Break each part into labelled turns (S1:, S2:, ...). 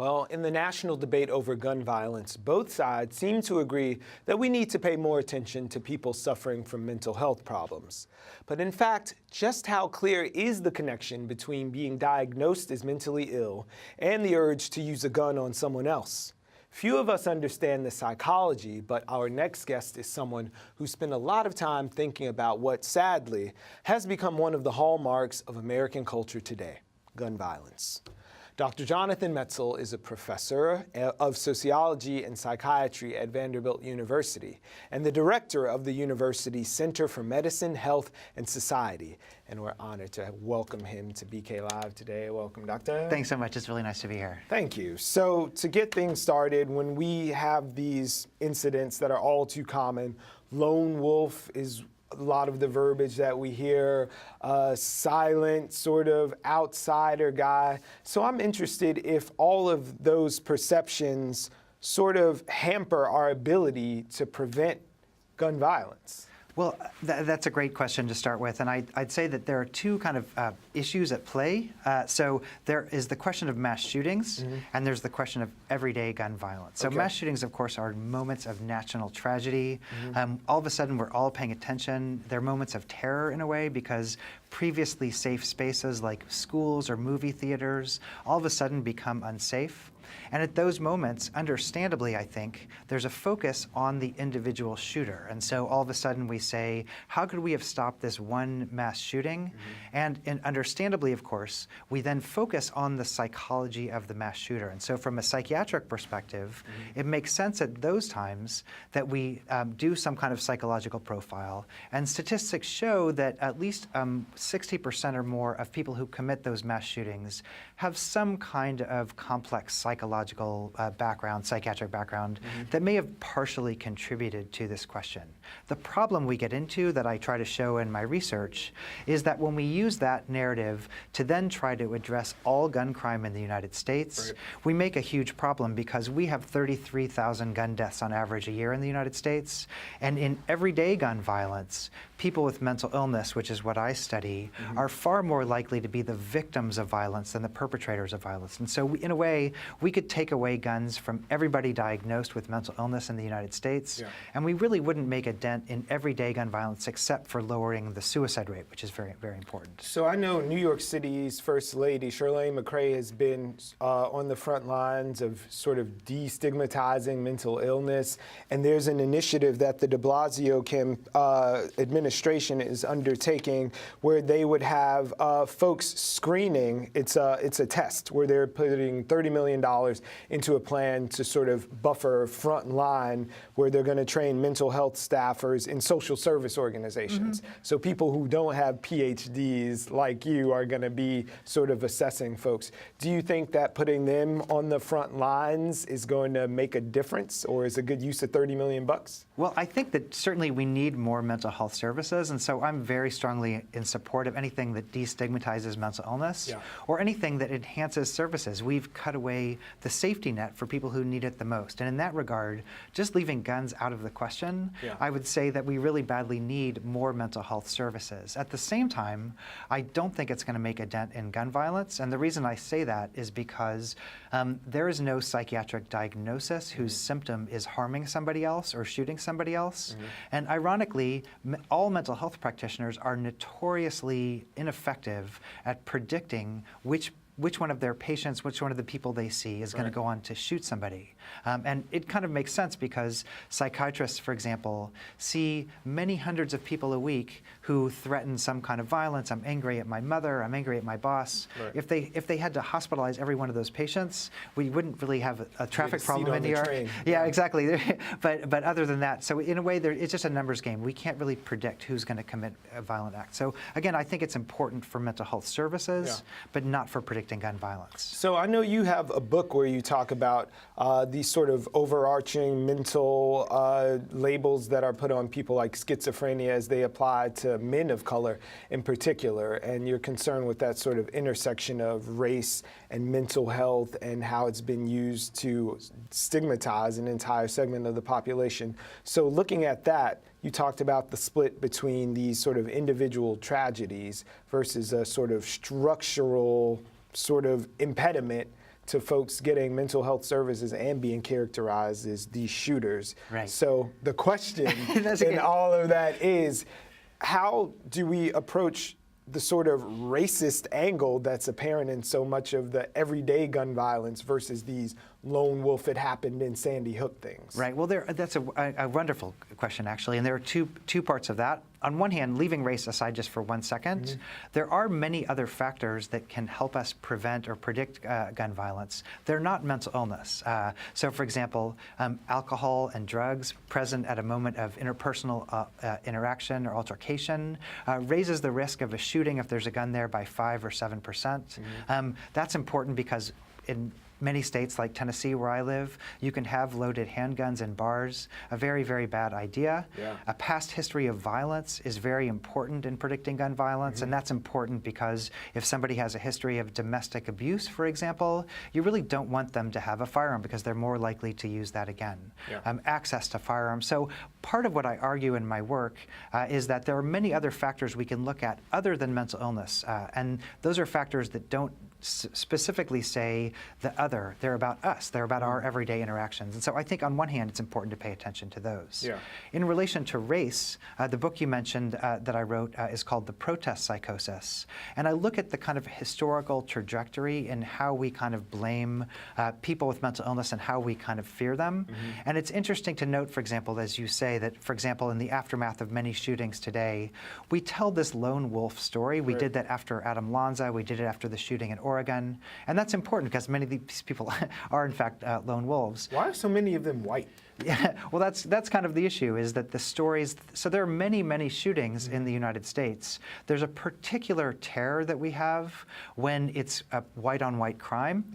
S1: Well, in the national debate over gun violence, both sides seem to agree that we need to pay more attention to people suffering from mental health problems. But in fact, just how clear is the connection between being diagnosed as mentally ill and the urge to use a gun on someone else? Few of us understand the psychology, but our next guest is someone who spent a lot of time thinking about what, sadly, has become one of the hallmarks of American culture today: gun violence. Dr. Jonathan Metzl is a professor of sociology and psychiatry at Vanderbilt University and the director of the university's Center for Medicine, Health, and Society. And we're honored to welcome him to BK Live today. Welcome, Doctor.
S2: Thanks so much. It's really nice to be here.
S1: Thank you. So to get things started, when we have these incidents that are all too common, lone wolf is a lot of the verbiage that we hear, silent, sort of outsider guy. So I'm interested if all of those perceptions sort of hamper our ability to prevent gun violence.
S2: Well, that's a great question to start with, and I'd say that there are two kind of issues at play. So there is the question of mass shootings, and there's the question of everyday gun violence. So mass shootings, of course, are moments of national tragedy. All of a sudden, we're all paying attention. They're moments of terror in a way because previously safe spaces like schools or movie theaters all of a sudden become unsafe. And at those moments, understandably, I think, there's a focus on the individual shooter. And so all of a sudden we say, how could we have stopped this one mass shooting? And understandably, of course, we then focus on the psychology of the mass shooter. And so from a psychiatric perspective, it makes sense at those times that we do some kind of psychological profile. And statistics show that at least 60% or more of people who commit those mass shootings have some kind of complex psychological background, psychiatric background, that may have partially contributed to this question. The problem we get into that I try to show in my research is that when we use that narrative to then try to address all gun crime in the United States, we make a huge problem because we have 33,000 gun deaths on average a year in the United States. And in everyday gun violence, people with mental illness, which is what I study, are far more likely to be the victims of violence than the perpetrators of violence. And so in a way, we could take away guns from everybody diagnosed with mental illness in the United States, and we really wouldn't make a dent in everyday gun violence except for lowering the suicide rate, which is very, very important.
S1: So I know New York City's First Lady, Chirlane McCray, has been on the front lines of sort of destigmatizing mental illness, and there's an initiative that the de Blasio administration is undertaking where they would have folks screening. It's a test where they're putting $30 million into a plan to sort of buffer front line where they're going to train mental health staffers in social service organizations. So people who don't have PhDs like you are going to be sort of assessing folks. Do you think that putting them on the front lines is going to make a difference, or is a good use of 30 million bucks?
S2: Well, I think that certainly we need more mental health services, and so I'm very strongly in support of anything that destigmatizes mental illness or anything that enhances services. We've cut away the safety net for people who need it the most. And in that regard, just leaving guns out of the question, I would say that we really badly need more mental health services. At the same time, I don't think it's going to make a dent in gun violence. And the reason I say that is because there is no psychiatric diagnosis whose symptom is harming somebody else or shooting somebody else. And ironically, all mental health practitioners are notoriously ineffective at predicting which one of their patients, which one of the people they see is going to go on to shoot somebody. And it kind of makes sense because psychiatrists, for example, see many hundreds of people a week who threaten some kind of violence. I'm angry at my mother, I'm angry at my boss. If they had to hospitalize every one of those patients, we wouldn't really have a traffic problem in New York. Yeah, exactly. but other than that, so in a way, it's just a numbers game. We can't really predict who's going to commit a violent act. So again, I think it's important for mental health services, but not for predicting gun violence.
S1: So I know you have a book where you talk about these sort of overarching mental labels that are put on people like schizophrenia as they apply to men of color in particular, and you're concerned with that sort of intersection of race and mental health and how it's been used to stigmatize an entire segment of the population. So looking at that, you talked about the split between these sort of individual tragedies versus a sort of structural sort of impediment to folks getting mental health services and being characterized as these shooters.
S2: Right.
S1: So the question
S2: That's
S1: in
S2: okay.
S1: all of that is, how do we approach the sort of racist angle that's apparent in so much of the everyday gun violence versus these lone wolf, it happened in Sandy Hook things?
S2: Right. Well, that's a wonderful question, actually, and there are two parts of that. On one hand, leaving race aside just for 1 second, there are many other factors that can help us prevent or predict gun violence. They're not mental illness. So, for example, alcohol and drugs present at a moment of interpersonal interaction or altercation raises the risk of a shooting if there's a gun there by 5 or 7%. That's important because in many states like Tennessee, where I live, you can have loaded handguns in bars. A very, very bad idea.
S1: Yeah.
S2: A past history of violence is very important in predicting gun violence, and that's important because if somebody has a history of domestic abuse, for example, you really don't want them to have a firearm because they're more likely to use that again.
S1: Yeah.
S2: Access to firearms. So part of what I argue in my work is that there are many other factors we can look at other than mental illness, and those are factors that don't specifically say the other. They're about us. They're about our everyday interactions. And so I think on one hand, it's important to pay attention to those.
S1: Yeah.
S2: In relation to race, the book you mentioned that I wrote is called The Protest Psychosis. And I look at the kind of historical trajectory and how we kind of blame people with mental illness and how we kind of fear them. And it's interesting to note, for example, as you say, that, for example, in the aftermath of many shootings today, we tell this lone wolf story. We did that after Adam Lanza. We did it after the shooting in Oregon. And that's important because many of these people are, in fact, lone wolves.
S1: Why are so many of them white?
S2: Yeah, well, that's kind of the issue, is that the stories, so there are many, many shootings in the United States. There's a particular terror that we have when it's a white-on-white crime,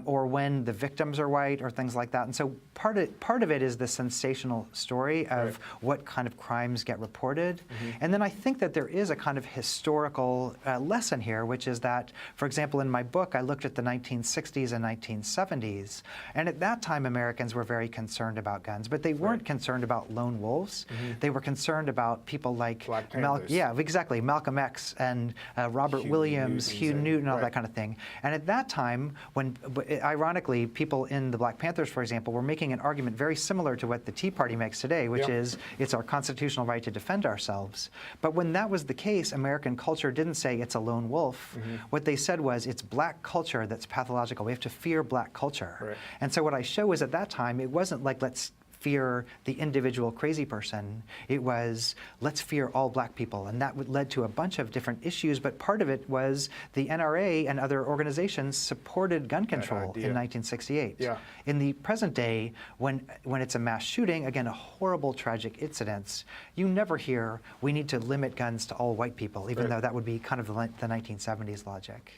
S2: or when the victims are white, or things like that. And so part of it is the sensational story of what kind of crimes get reported. And then I think that there is a kind of historical lesson here, which is that, for example, in my book, I looked at the 1960s and 1970s, and at that time, Americans were very concerned about guns, but they weren't concerned about lone wolves. They were concerned about people like
S1: Black Panthers.
S2: exactly, Malcolm X and Robert Williams, Hugh Newton, all that kind of thing. And at that time, when ironically people in the Black Panthers, for example, were making an argument very similar to what the Tea Party makes today, which is it's our constitutional right to defend ourselves. But when that was the case, American culture didn't say it's a lone wolf. What they said was it's black culture that's pathological. We have to fear black culture. And so what I show is at that time, it wasn't like let's fear the individual crazy person. It was, let's fear all black people. And that led to a bunch of different issues, but part of it was the NRA and other organizations supported gun control in 1968. In the present day, when it's a mass shooting, again, a horrible, tragic incident, you never hear, we need to limit guns to all white people, even though that would be kind of the 1970s logic.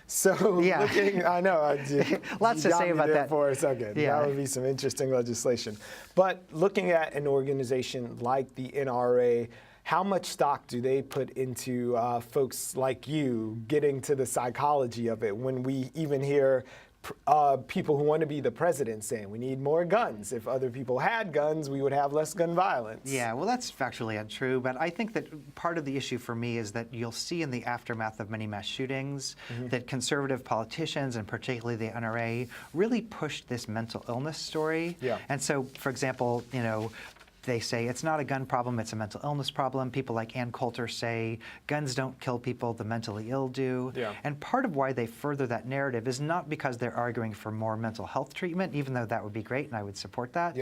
S1: So looking, I know,
S2: lots to say about that
S1: for a second. That would be some interesting legislation. But looking at an organization like the NRA, how much stock do they put into folks like you getting to the psychology of it when we even hear people who want to be the president saying we need more guns? If other people had guns, we would have less gun violence.
S2: Yeah, well, that's factually untrue, but I think that part of the issue for me is that you'll see in the aftermath of many mass shootings that conservative politicians, and particularly the NRA, really pushed this mental illness story. And so, for example, they say it's not a gun problem, it's a mental illness problem. People like Ann Coulter say guns don't kill people, the mentally ill do. And part of why they further that narrative is not because they're arguing for more mental health treatment, even though that would be great and I would support that.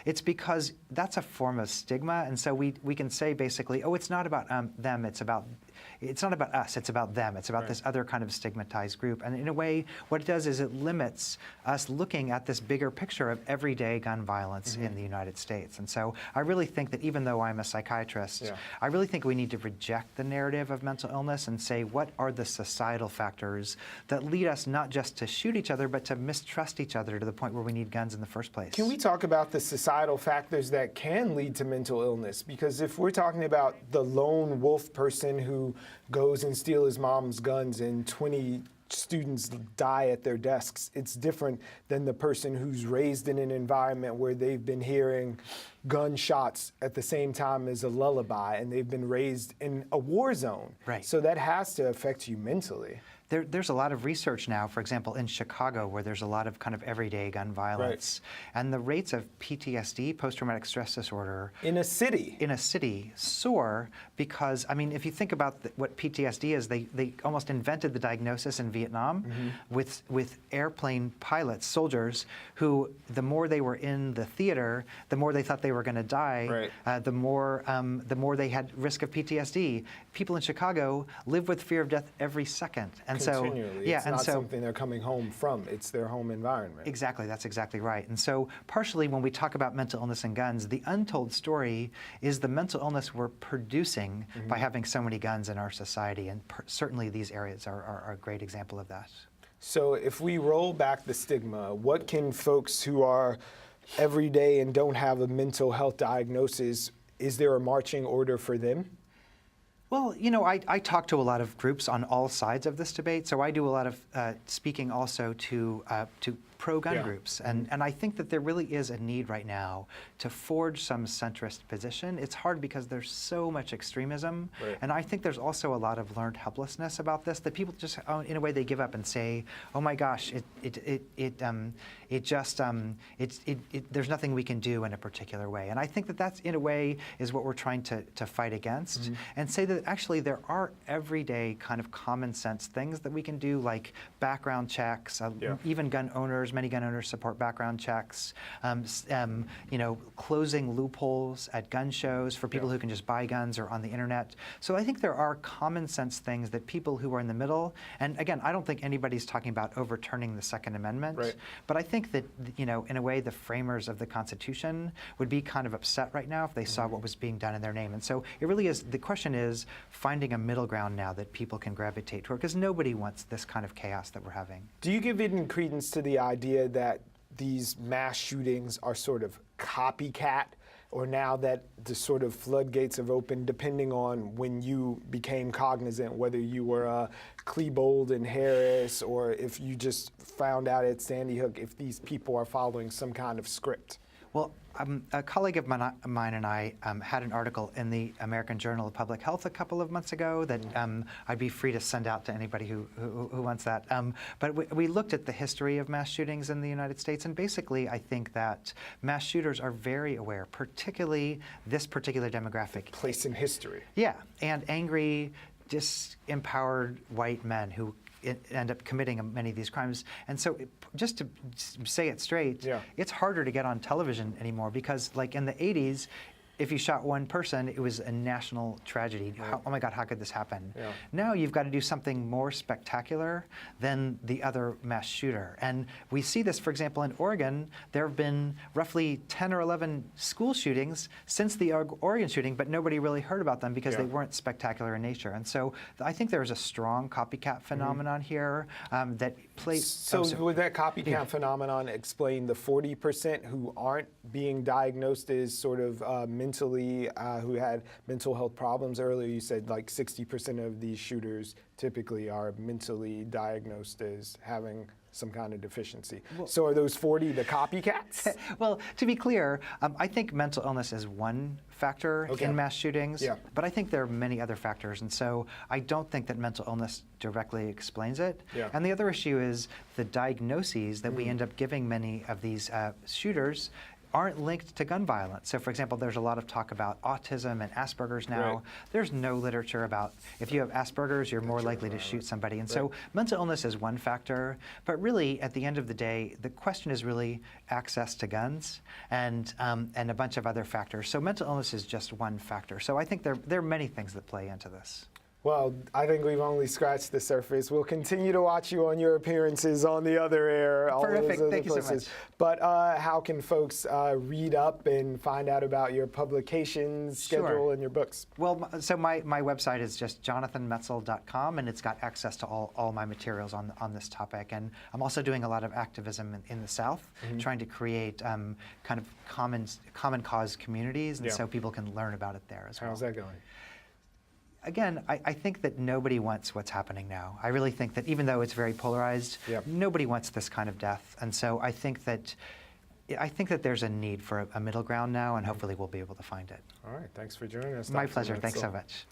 S2: It's because that's a form of stigma. And so we can say basically, oh, it's not about them, it's not about us, it's about them. It's about this other kind of stigmatized group. And in a way, what it does is it limits us looking at this bigger picture of everyday gun violence in the United States. And so I really think that even though I'm a psychiatrist, I really think we need to reject the narrative of mental illness and say, what are the societal factors that lead us not just to shoot each other, but to mistrust each other to the point where we need guns in the first place?
S1: Can we talk about the societal factors that can lead to mental illness? Because if we're talking about the lone wolf person who goes and steals his mom's guns and 20 students die at their desks, it's different than the person who's raised in an environment where they've been hearing gunshots at the same time as a lullaby, and they've been raised in a war zone.
S2: Right.
S1: So that has to affect you mentally.
S2: There's a lot of research now, for example, in Chicago, where there's a lot of kind of everyday gun violence. Right. And the rates of PTSD, post-traumatic stress disorder,
S1: in a city
S2: soar because, I mean, if you think about what PTSD is, they almost invented the diagnosis in Vietnam with airplane pilots, soldiers, who the more they were in the theater, the more they thought they were going to die,
S1: right.
S2: the more they had risk of PTSD. People in Chicago live with fear of death every second. And
S1: continually.
S2: So, yeah,
S1: it's
S2: and
S1: not
S2: so,
S1: something they're coming home from. It's their home environment.
S2: Exactly, that's exactly right. And so partially when we talk about mental illness and guns, the untold story is the mental illness we're producing by having so many guns in our society. And certainly these areas are a great example of that.
S1: So if we roll back the stigma, what can folks who are everyday and don't have a mental health diagnosis, is there a marching order for them?
S2: Well, you know, I talk to a lot of groups on all sides of this debate, so I do a lot of speaking also to pro-gun groups. And I think that there really is a need right now to forge some centrist position. It's hard because there's so much extremism.
S1: Right.
S2: And I think there's also a lot of learned helplessness about this, that people just, in a way, they give up and say, oh my gosh, there's nothing we can do in a particular way. And I think that that's, in a way, is what we're trying to fight against, and say that actually there are everyday kind of common sense things that we can do, like background checks, even gun owners, many gun owners support background checks, you know, closing loopholes at gun shows for people who can just buy guns or on the internet. So I think there are common sense things that people who are in the middle, and again, I don't think anybody's talking about overturning the Second Amendment, but I think that, you know, in a way, the framers of the Constitution would be kind of upset right now if they saw what was being done in their name. And so it really is, the question is finding a middle ground now that people can gravitate toward, because nobody wants this kind of chaos that we're having.
S1: Do you give any credence to the idea that these mass shootings are sort of copycat, or now that the sort of floodgates have opened, depending on when you became cognizant, whether you were Klebold and Harris, or if you just found out at Sandy Hook, if these people are following some kind of script?
S2: Well, a colleague of mine and I had an article in the American Journal of Public Health a couple of months ago that I'd be free to send out to anybody who wants that. But we looked at the history of mass shootings in the United States, and basically I think that mass shooters are very aware, particularly this particular demographic.
S1: Place in history.
S2: Yeah, and angry, disempowered white men who end up committing many of these crimes. And so just to say it straight, it's harder to get on television anymore because, like in the 80s, if you shot one person, it was a national tragedy. Oh my God, how could this happen? Now you've got to do something more spectacular than the other mass shooter. And we see this, for example, in Oregon. There have been roughly 10 or 11 school shootings since the Oregon shooting, but nobody really heard about them because they weren't spectacular in nature. And so I think there's a strong copycat phenomenon here that plays.
S1: So would that copycat phenomenon explain the 40% who aren't being diagnosed as sort of mentally, who had mental health problems? Earlier you said like 60% of these shooters typically are mentally diagnosed as having some kind of deficiency. So are those 40 the copycats?
S2: Well, to be clear, I think mental illness is one factor in mass shootings, but I think there are many other factors, and so I don't think that mental illness directly explains it. And the other issue is the diagnoses that we end up giving many of these shooters aren't linked to gun violence. So for example, there's a lot of talk about autism and Asperger's now. There's no literature about if you have Asperger's, you're more likely to shoot somebody. And so mental illness is one factor, but really at the end of the day, the question is really access to guns and a bunch of other factors. So mental illness is just one factor. So I think there are many things that play into this.
S1: Well, I think we've only scratched the surface. We'll continue to watch you on your appearances on the other air, all those other
S2: Thank
S1: places.
S2: you so much.
S1: But how can folks read up and find out about your publications, schedule, and your books?
S2: Well, so my website is just jonathanmetzl.com, and it's got access to all my materials on this topic. And I'm also doing a lot of activism in the South, trying to create kind of common cause communities, and so people can learn about it there as well.
S1: How's that going?
S2: Again, I think that nobody wants what's happening now. I really think that even though it's very polarized, nobody wants this kind of death. And so I think that I think that there's a need for a middle ground now, and hopefully we'll be able to find it.
S1: All right, thanks for joining us.
S2: My
S1: Dr.
S2: pleasure. Thanks so
S1: Netzel.
S2: much.